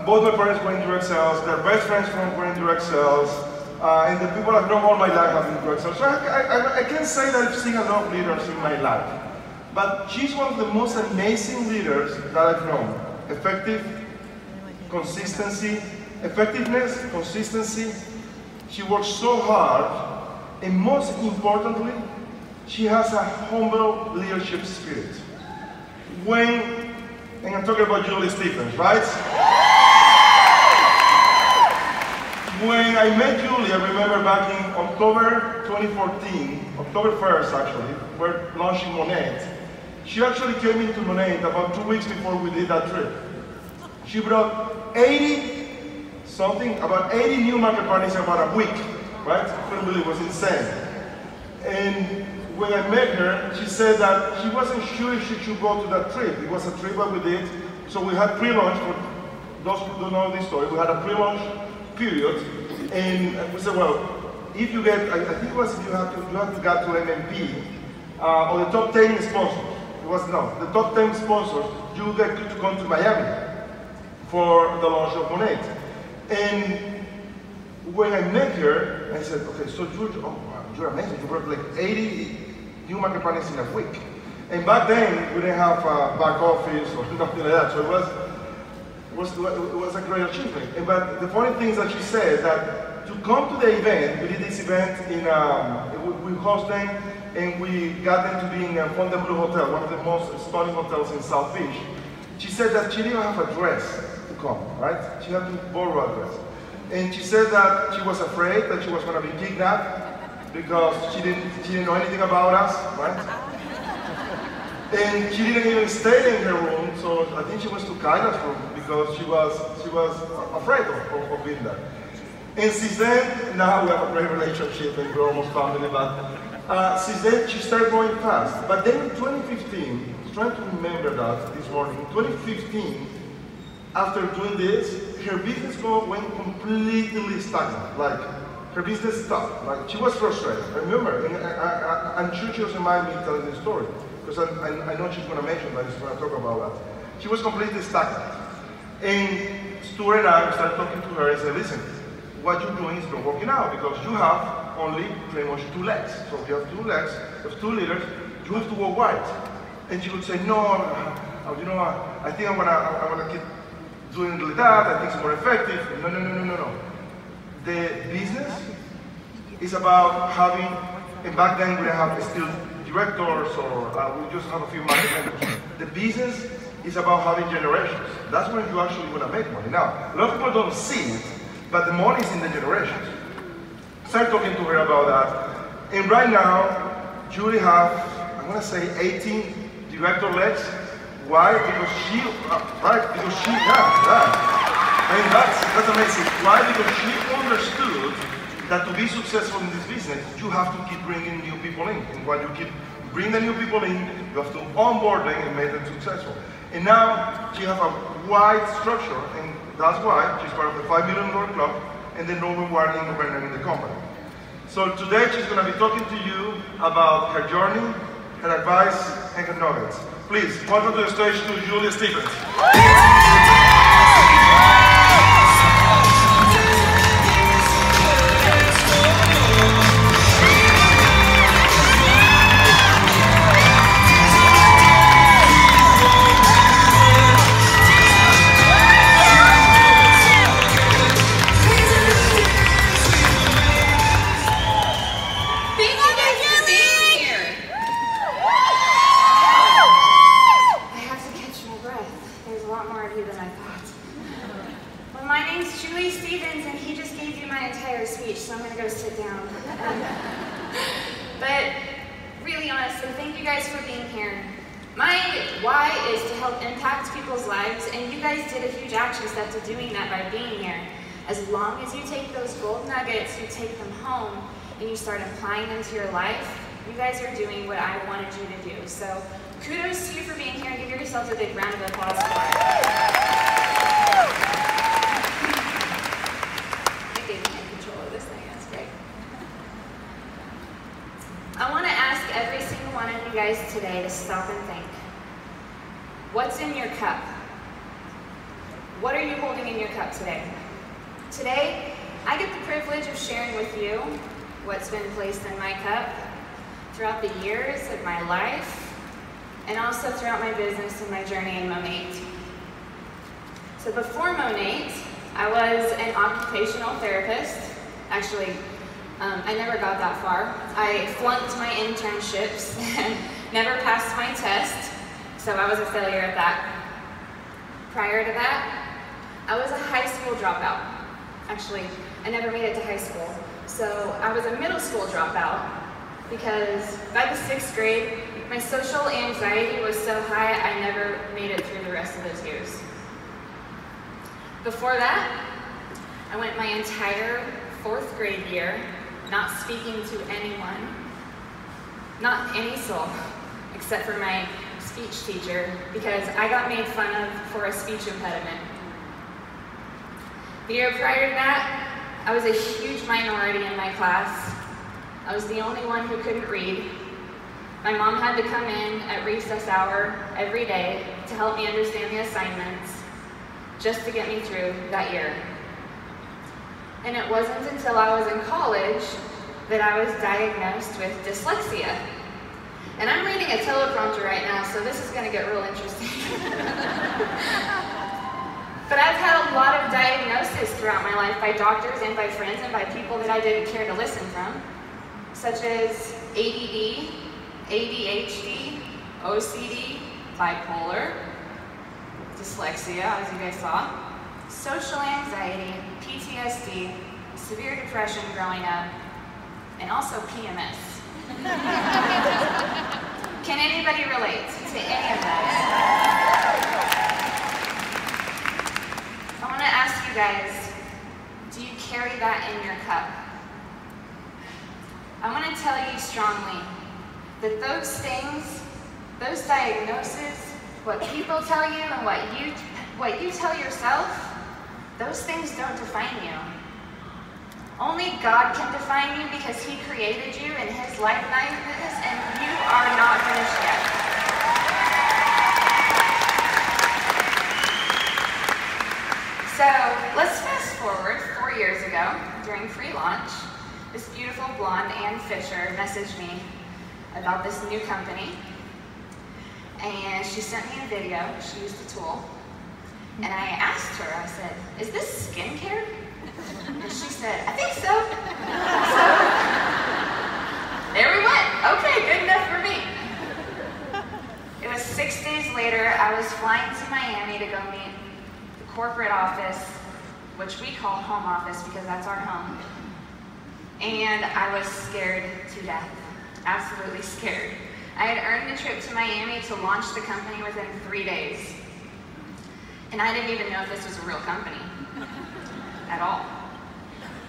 both my parents were in direct sales, their best friends were in direct sales, and the people I've known all my life have been in direct sales. So I can't say that I've seen a lot of leaders in my life. But she's one of the most amazing leaders that I've known. Effectiveness, consistency. She works so hard, and most importantly, she has a humble leadership spirit. And I'm talking about Julie Stephens, right? When I met Julie, I remember back in October 2014, October 1st actually, we're launching Monations. She actually came into Monations about 2 weeks before we did that trip. She brought about 80 new market partners in about a week, right? I couldn't believe it, was insane. And when I met her, she said that she wasn't sure if she should go to that trip. It was a trip that we did. So we had pre-launch, for those who don't know this story, we had a pre-launch period. And we said, well, if you get, I think it was if you have to get to MMP, or the top 10 sponsors. The top 10 sponsors, you get to come to Miami for the launch of Monations. And when I met her, I said, okay, so you're amazing. You brought like 80 new market partners in a week. And back then, we didn't have a back office or nothing like that. So it was a great achievement. But the funny thing is that she said that to come to the event, we did this event we host them, and we got them to be in Fontainebleau Hotel, one of the most stunning hotels in South Beach. She said that she didn't have a dress to come, right? She had to borrow a dress. And she said that she was afraid that she was going to be kidnapped because she didn't know anything about us, right? And she didn't even stay in her room, so I think she was to Kyla's room because she was afraid of being there. And since then, now we have a great relationship and we're almost family, but since then she started growing fast. But then in 2015, I was trying to remember that this morning, in 2015, after doing this, her business went completely stagnant. Like, her business stopped. Like, she was frustrated. I remember, and I'm sure she doesn't mind me telling this story, because I know she's going to mention that, she's going to talk about that. She was completely stagnant. And Stuart and I started talking to her and said, listen, what you're doing is not working out, because you have only pretty much 2 legs. So if you have 2 legs, you have 2 leaders, you have to go wide. And she would say, no, you know, I think I wanna keep doing it like that, I think it's more effective. No. The business is about having, and back then we didn't have still directors, or we just have a few market mentors. The business is about having generations. That's when you actually want to make money. Now, a lot of people don't see it, but the money is in the generations. Start talking to her about that. And right now, Julie has, I'm going to say 18 director legs. Why? Because she, I mean, that's amazing. Why? Because she understood that to be successful in this business, you have to keep bringing new people in. And when you keep bringing the new people in, you have to onboard them and make them successful. And now she has a wide structure, and that's why she's part of the $5 million club and the number 1 entrepreneur in the company. So today she's going to be talking to you about her journey, her advice, and her nuggets. Please, welcome to the stage to Julia Stephens. So I'm going to go sit down. But really honestly, thank you guys for being here. My why is to help impact people's lives, and you guys did a huge action step to doing that by being here. As long as you take those gold nuggets, you take them home, and you start applying them to your life, you guys are doing what I wanted you to do. So kudos to you for being here, and give yourselves a big round of applause for it. I want to ask every single one of you guys today to stop and think. What's in your cup? What are you holding in your cup today? Today, I get the privilege of sharing with you what's been placed in my cup throughout the years of my life, and also throughout my business and my journey in Monations. So before Monations, I was an occupational therapist. Actually, I never got that far. I flunked my internships and never passed my test, so I was a failure at that. Prior to that, I was a high school dropout. Actually, I never made it to high school. So I was a middle school dropout because by the 6th grade, my social anxiety was so high I never made it through the rest of those years. Before that, I went my entire 4th grade year not speaking to anyone, not any soul, except for my speech teacher, because I got made fun of for a speech impediment. The year prior to that, I was a huge minority in my class. I was the only one who couldn't read. My mom had to come in at recess hour every day to help me understand the assignments, just to get me through that year. And it wasn't until I was in college that I was diagnosed with dyslexia. And I'm reading a teleprompter right now, so this is gonna get real interesting. But I've had a lot of diagnoses throughout my life by doctors and by friends and by people that I didn't care to listen from, such as ADD, ADHD, OCD, bipolar, dyslexia, as you guys saw, social anxiety, PTSD, severe depression growing up, and also PMS. Can anybody relate to any of that? I want to ask you guys, do you carry that in your cup? I want to tell you strongly that those things, those diagnoses, what people tell you and what you tell yourself, those things don't define you. Only God can define you because He created you in His likeness, and you are not finished yet. So let's fast forward 4 years ago during free launch. This beautiful blonde Ann Fisher messaged me about this new company, and she sent me a video. She used a tool, and I asked her, I said, "Is this skincare?" And she said, "I think so." So there we went. Okay, good enough for me. It was 6 days later, I was flying to Miami to go meet the corporate office, which we call home office because that's our home. And I was scared to death, absolutely scared. I had earned the trip to Miami to launch the company within 3 days. And I didn't even know if this was a real company at all.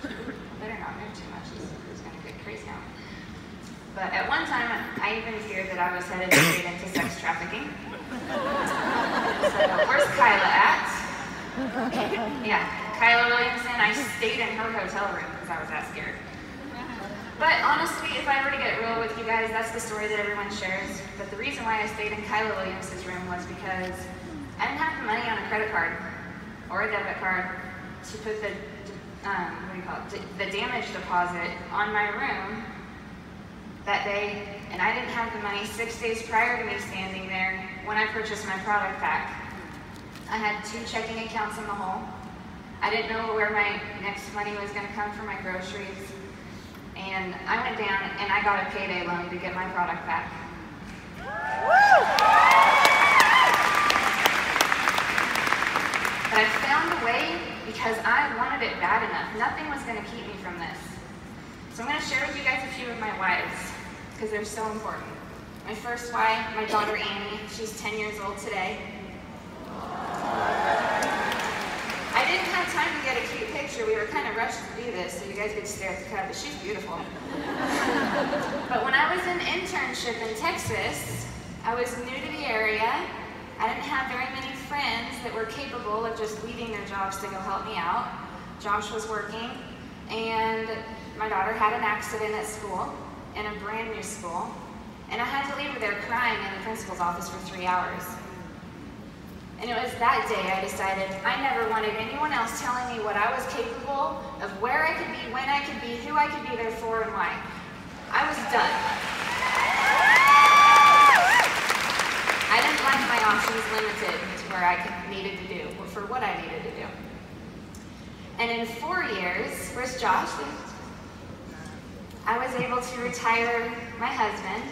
Better not move too much, it's gonna get crazy now. But at one time, I even feared that I was headed straight into sex trafficking. So where's Kyla at? Yeah, Kyla Williamson, I stayed in her hotel room because I was that scared. But honestly, if I were to get real with you guys, that's the story that everyone shares. But the reason why I stayed in Kyla Williamson's room was because I didn't have the money on a credit card or a debit card to put the, the damage deposit on my room that day, and I didn't have the money 6 days prior to me standing there when I purchased my product pack. I had 2 checking accounts in the hole. I didn't know where my next money was going to come for my groceries. And I went down and I got a payday loan to get my product back. But I found a way because I wanted it bad enough. Nothing was going to keep me from this. So I'm going to share with you guys a few of my whys because they're so important. My first why, my daughter Annie, she's 10 years old today. I didn't have time to get a cute picture. We were kind of rushed to do this, so you guys could stare at the cat, but she's beautiful. But when I was in internship in Texas, I was new to the area. I didn't have very many friends that were capable of just leaving their jobs to go help me out. Josh was working, and my daughter had an accident at school, in a brand new school, and I had to leave her there crying in the principal's office for 3 hours. And it was that day I decided I never wanted anyone else telling me what I was capable of, where I could be, when I could be, who I could be there for, and why. I was done. I didn't like my options limited to where I needed to do, or for what I needed to do. And in 4 years, where's Josh? I was able to retire my husband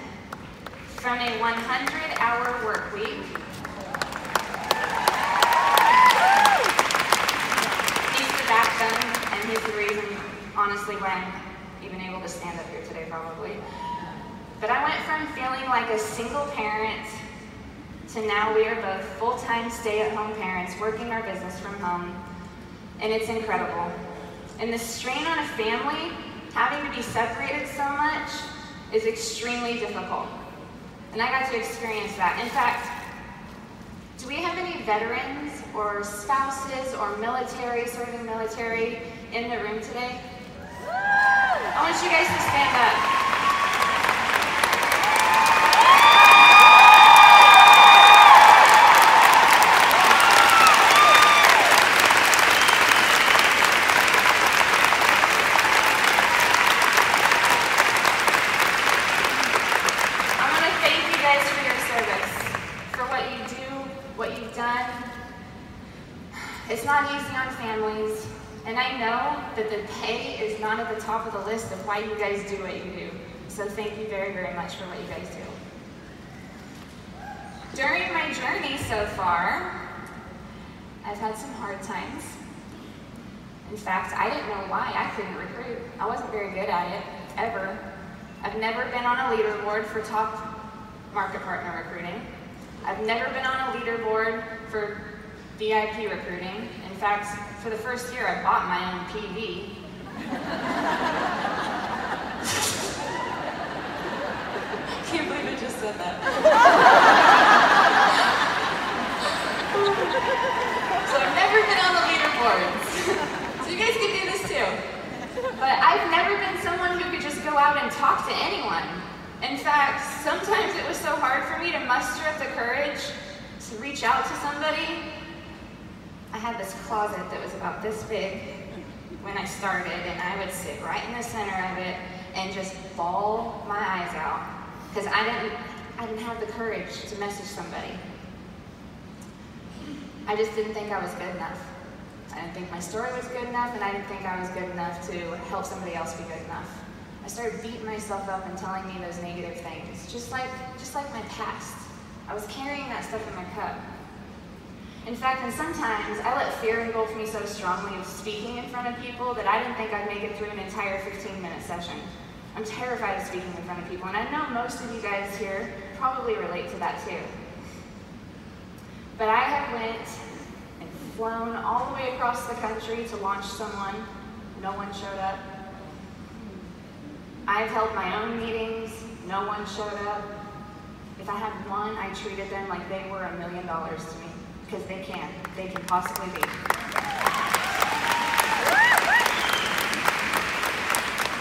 from a 100-hour work week. He's the backbone, and he's the reason, honestly, why I'm even able to stand up here today, probably. But I went from feeling like a single parent to now we are both full-time stay-at-home parents working our business from home, and it's incredible. And the strain on a family, having to be separated so much, is extremely difficult. And I got to experience that. In fact, do we have any veterans or spouses or military, serving military in the room today? I want you guys to stand up. It's not easy on families, and I know that the pay is not at the top of the list of why you guys do what you do. So thank you very, very much for what you guys do. During my journey so far, I've had some hard times. In fact, I didn't know why I couldn't recruit. I wasn't very good at it, ever. I've never been on a leaderboard for top market partner recruiting. I've never been on a leaderboard for VIP recruiting. In fact, for the first year, I bought my own PV. Can't believe I just said that. So I've never been on the leaderboards. So you guys can do this too. But I've never been someone who could just go out and talk to anyone. In fact, sometimes it was so hard for me to muster up the courage to reach out to somebody. I had this closet that was about this big when I started, and I would sit right in the center of it and just bawl my eyes out because I didn't have the courage to message somebody. I just didn't think I was good enough. I didn't think my story was good enough, and I didn't think I was good enough to help somebody else be good enough. I started beating myself up and telling me those negative things, just like my past. I was carrying that stuff in my cup. In fact, and sometimes I let fear engulf me so strongly of speaking in front of people that I didn't think I'd make it through an entire 15-minute session. I'm terrified of speaking in front of people, and I know most of you guys here probably relate to that too. But I have went and flown all the way across the country to launch someone. No one showed up. I've held my own meetings. No one showed up. If I had one, I treated them like they were $1 million to me. Because they can possibly be.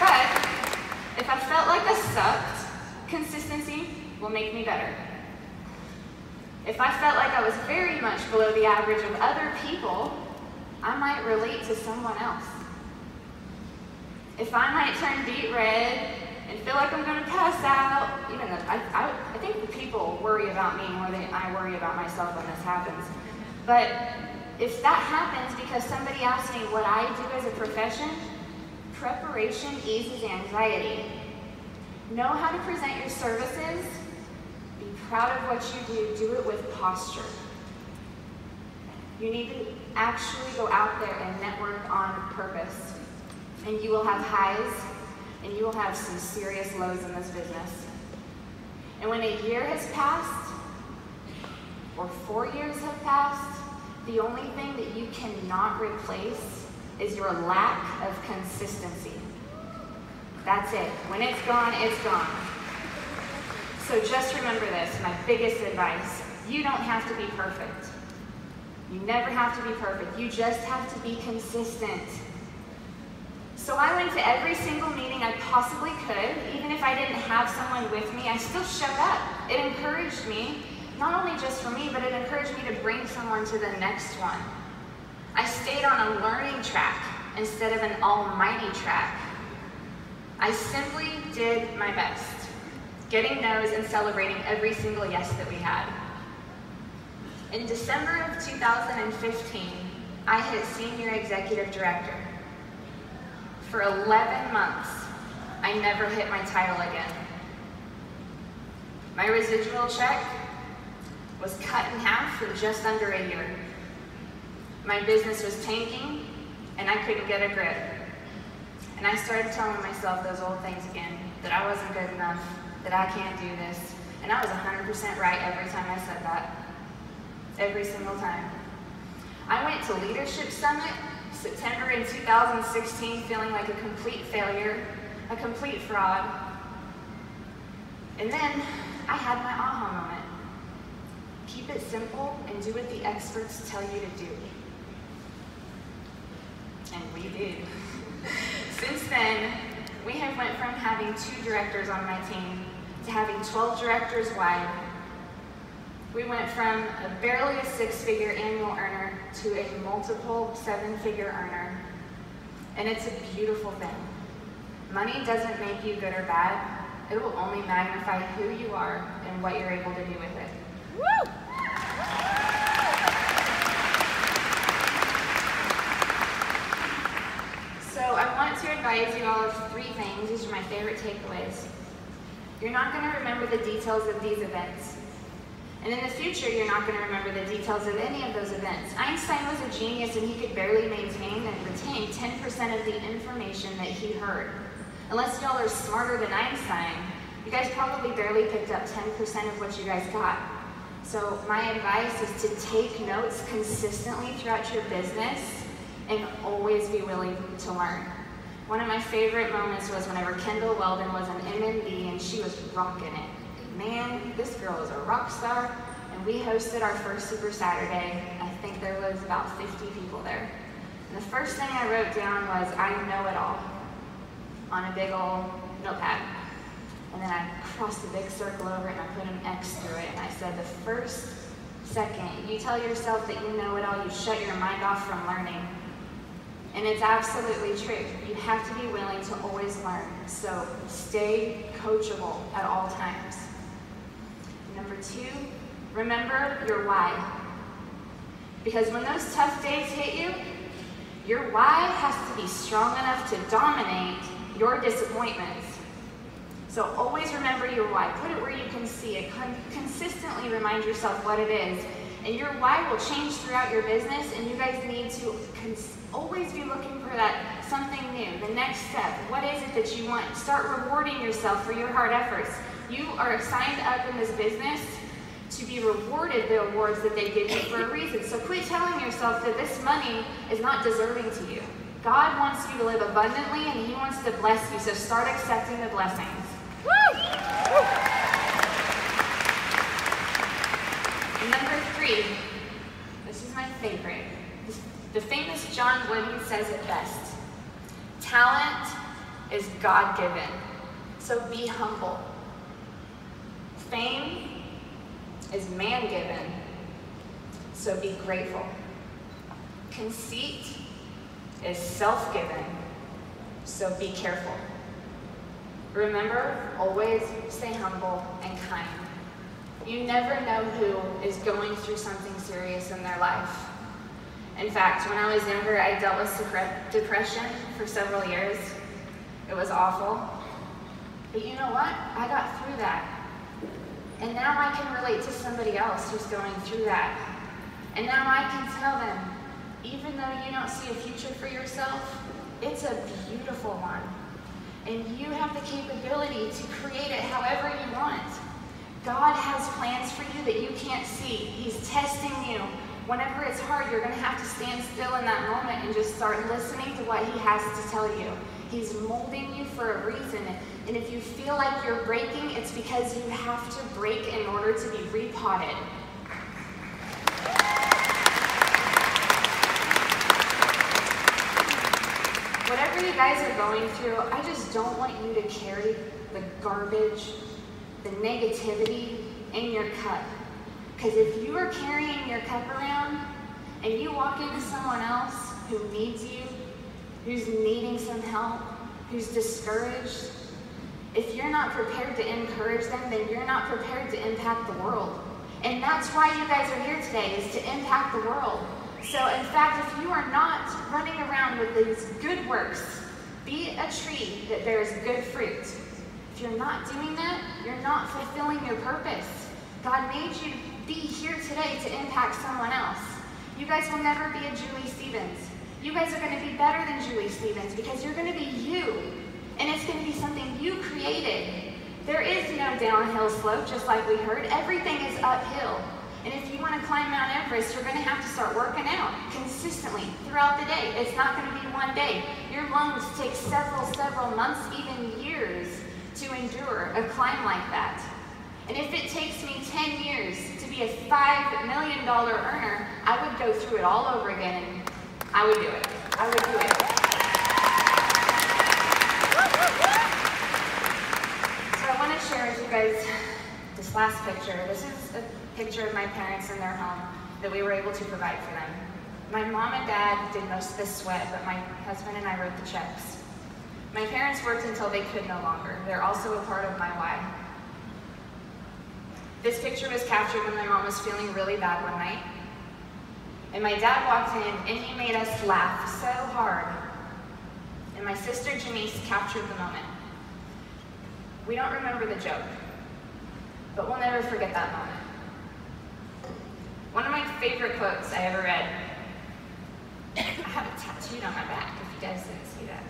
But if I felt like I sucked, consistency will make me better. If I felt like I was very much below the average of other people, I might relate to someone else. If I might turn beet red and feel like I'm going to pass out, even though I think the people worry about me more than I worry about myself when this happens. But if that happens because somebody asks me what I do as a profession, preparation eases anxiety. Know how to present your services. Be proud of what you do it with posture. You need to actually go out there and network on purpose. And you will have highs, and you will have some serious lows in this business. And when a year has passed, or 4 years have passed, the only thing that you cannot replace is your lack of consistency. That's it. When it's gone, it's gone. So just remember this, my biggest advice. You don't have to be perfect. You never have to be perfect. You just have to be consistent. So I went to every single meeting I possibly could. Even if I didn't have someone with me, I still showed up. It encouraged me not only just for me, but it encouraged me to bring someone to the next one. I stayed on a learning track instead of an almighty track. I simply did my best, getting no's and celebrating every single yes that we had. In December of 2015, I hit Senior Executive Director. For 11 months, I never hit my title again. My residual check was cut in half in just under a year. My business was tanking, and I couldn't get a grip. And I started telling myself those old things again, that I wasn't good enough, that I can't do this. And I was 100% right every time I said that. Every single time. I went to Leadership Summit, September in 2016, feeling like a complete failure, a complete fraud. And then I had my aha moment. Keep it simple and do what the experts tell you to do. And we did. Since then, we have went from having 2 directors on my team to having 12 directors wide. We went from barely a 6-figure annual earner to a multiple 7-figure earner. And it's a beautiful thing. Money doesn't make you good or bad. It will only magnify who you are and what you're able to do with it. Woo! So I want to advise you all of 3 things. These are my favorite takeaways. You're not going to remember the details of these events. And in the future, you're not going to remember the details of any of those events. Einstein was a genius and he could barely maintain and retain 10% of the information that he heard. Unless y'all are smarter than Einstein, you guys probably barely picked up 10% of what you guys got. So my advice is to take notes consistently throughout your business and always be willing to learn. One of my favorite moments was whenever Kendall Weldon was an MMB and she was rocking it. Man, this girl is a rock star, and we hosted our first Super Saturday. I think there was about 50 people there. And the first thing I wrote down was, I know it all, on a big old notepad. And then I crossed a big circle over it and I put an X through it. And I said, the first second you tell yourself that you know it all, you shut your mind off from learning. And it's absolutely true. You have to be willing to always learn. So stay coachable at all times. Number 2, remember your why. Because when those tough days hit you, your why has to be strong enough to dominate your disappointments. So always remember your why. Put it where you can see it. Consistently remind yourself what it is. And your why will change throughout your business, and you guys need to always be looking for that something new, the next step. What is it that you want? Start rewarding yourself for your hard efforts. You are signed up in this business to be rewarded the awards that they give you for a reason. So quit telling yourself that this money is not deserving to you. God wants you to live abundantly, and He wants to bless you, so start accepting the blessings. Woo! Number 3, this is my favorite. The famous John Wooden says it best. Talent is God-given, so be humble. Fame is man-given, so be grateful. Conceit is self-given, so be careful. Remember, always stay humble and kind. You never know who is going through something serious in their life. In fact, when I was younger, I dealt with depression for several years. It was awful. But you know what? I got through that. And now I can relate to somebody else who's going through that. And now I can tell them, even though you don't see a future for yourself, it's a beautiful one. And you have the capability to create it however you want. God has plans for you that you can't see. He's testing you. Whenever it's hard, you're going to have to stand still in that moment and just start listening to what He has to tell you. He's molding you for a reason. And if you feel like you're breaking, it's because you have to break in order to be repotted. Whatever you guys are going through, I just don't want you to carry the garbage, the negativity in your cup. Because if you are carrying your cup around and you walk into someone else who needs you, who's needing some help, who's discouraged, if you're not prepared to encourage them, then you're not prepared to impact the world. And that's why you guys are here today, is to impact the world. So in fact, if you are not running around with these good works, be a tree that bears good fruit. If you're not doing that, you're not fulfilling your purpose. God made you be here today to impact someone else. You guys will never be a Julie Stevens. You guys are going to be better than Julie Stevens because you're going to be you. And it's going to be something you created. There is no downhill slope, just like we heard. Everything is uphill. And if you want to climb Mount Everest, you're going to have to start working out consistently throughout the day. It's not going to be one day. Your lungs take several months, even years, to endure a climb like that. And if it takes me 10 years to be a $5 million earner, I would go through it all over again, and I would do it. I would do it. So I want to share with you guys this last picture. This is a picture of my parents in their home that we were able to provide for them. My mom and dad did most of the sweat, but my husband and I wrote the checks. My parents worked until they could no longer. They're also a part of my why. This picture was captured when my mom was feeling really bad one night. And my dad walked in and he made us laugh so hard. And my sister Janice captured the moment. We don't remember the joke, but we'll never forget that moment. One of my favorite quotes I ever read, I have it tattooed on my back if you guys didn't see that.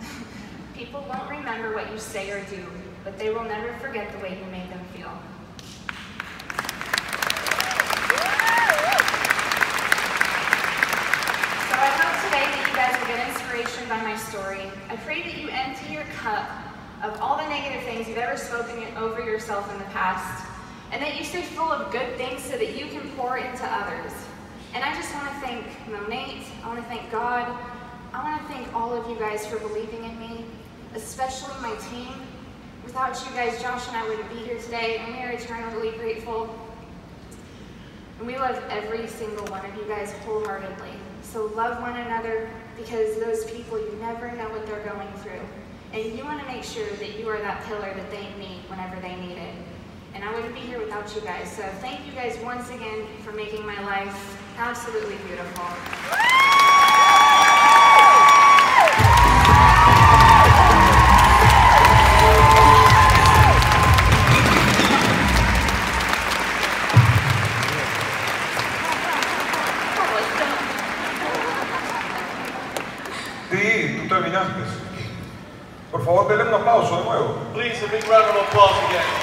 People won't remember what you say or do, but they will never forget the way you made them feel. So I hope today that you guys will get inspiration by my story. I pray that you empty your cup of all the negative things you've ever spoken over yourself in the past, and that you stay full of good things so that you can pour into others. And I just want to thank Monations, I want to thank God, I want to thank all of you guys for believing in me, especially my team. Without you guys, Josh and I wouldn't be here today, and we are eternally grateful. And we love every single one of you guys wholeheartedly. So love one another, because those people, you never know what they're going through. And you want to make sure that you are that pillar that they need whenever they need it. And I wouldn't be here without you guys. So thank you guys once again for making my life absolutely beautiful. Sí, tú terminaste. Por favor, denle un aplauso de nuevo. Please, a big round of applause again.